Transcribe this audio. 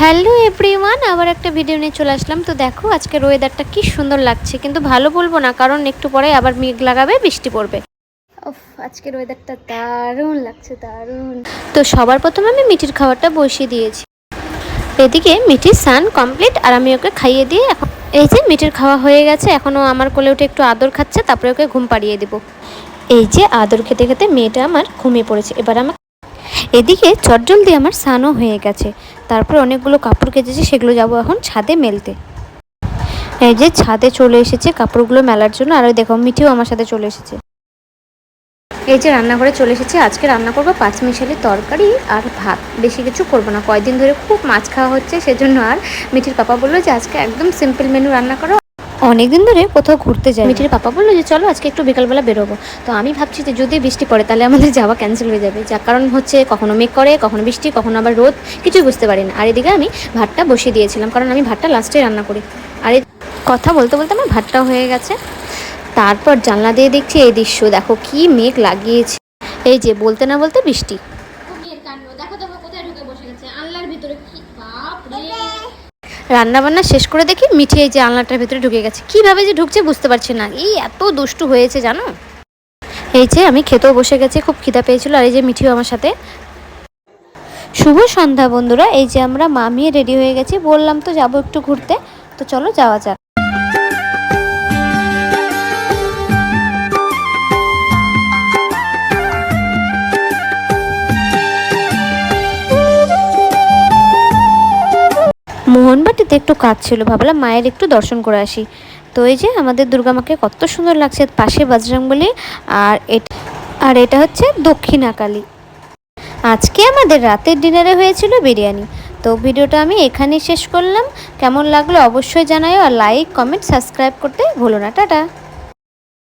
Hello everyone, আবার একটা video নিয়ে চলে আসলাম। তো দেখো আজকের ওয়েদারটা কি সুন্দর লাগছে, কিন্তু ভালো বলবো না, কারণ একটু পরে আবার মেঘ লাগাবে, বৃষ্টি পড়বে। উফ, আজকের ওয়েদারটা দারুণ লাগছে, দারুণ। তো সবার প্রথমে আমি মিঠির খাবারটা বসিয়ে দিয়েছি। এদিকে মিঠির স্নান কমপ্লিট, আর আমি ওকে খাইয়ে দিয়ে এখন এই যে মিঠির খাওয়া হয়ে গেছে। এখনও আমার কোলে উঠে একটু আদর খাচ্ছে, তারপরে ওকে ঘুম পাড়িয়ে দেবো। এই যে আদর খেতে খেতে মেয়েটা আমার ঘুমিয়ে পড়েছে। এবার আমার এদিকে চটজলদি আমার স্নানও হয়ে গেছে। তারপর অনেকগুলো কাপড় কেচেছি, সেগুলো যাব এখন ছাদে মেলতে। এই যে ছাদে চলে এসেছে কাপড়গুলো মেলার জন্য। আর ওই দেখো মিঠিও আমার সাথে চলে এসেছে। এই যে রান্নাঘরে চলে এসেছে। আজকে রান্না করবো পাঁচমিশালি তরকারি আর ভাত, বেশি কিছু করবো না। কয়েকদিন ধরে খুব মাছ খাওয়া হচ্ছে, সেজন্য। আর মিঠির পাপা বললো যে আজকে একদম সিম্পল মেনু রান্না করো। অনেকদিন ধরে কোথাও ঘুরতে যায়। মিঠির পাপা বললো যে চলো আজকে একটু বিকালবেলা বেরোবো। তো আমি ভাবছি যে যদি বৃষ্টি পড়ে তাহলে আমাদের যাওয়া ক্যান্সেল হয়ে যাবে। যার কারণ হচ্ছে কখনো মেঘ করে, কখনো বৃষ্টি, কখনো আবার রোদ, কিছুই বুঝতে পারি না। আর এদিকে আমি ভাতটা বসিয়ে দিয়েছিলাম, কারণ আমি ভাতটা লাস্টে রান্না করি। আর কথা বলতে বলতে আমার ভাতটাও হয়ে গেছে। তারপর জানলা দিয়ে দেখছি এই দৃশ্য, দেখো কি মেঘ লাগিয়েছে। এই যে বলতে না বলতে বৃষ্টি। রান্না বান্না শেষ করে দেখি মিঠি এই যে আলনাটার ভিতরে ঢুকে গেছে। কিভাবে যে ঢুকছে বুঝতে পারছি না, এই এত দুষ্টু হয়েছে জানো। এই যে আমি খেতেও বসে গেছি, খুব খিদা পেয়েছিল। আর এই যে মিঠিও আমার সাথে। শুভ সন্ধ্যা বন্ধুরা। এই যে আমরা মামিয়ে রেডি হয়ে গেছি, বললাম তো যাবো একটু ঘুরতে। তো চলো যাওয়া যাক। মোহনবাটিতে একটু কাজ ছিল, ভাবলাম মায়ের একটু দর্শন করে আসি। তো এই যে আমাদের দুর্গা মাকে কত সুন্দর লাগছে, পাশে বজরংবলী। আর এটা হচ্ছে দক্ষিণাকালী। আজকে আমাদের রাতের ডিনারে হয়েছিল বিরিয়ানি। তো ভিডিওটা আমি এখানেই শেষ করলাম। কেমন লাগলো অবশ্যই জানাও, আর লাইক কমেন্ট সাবস্ক্রাইব করতে ভুলো না। টাটা।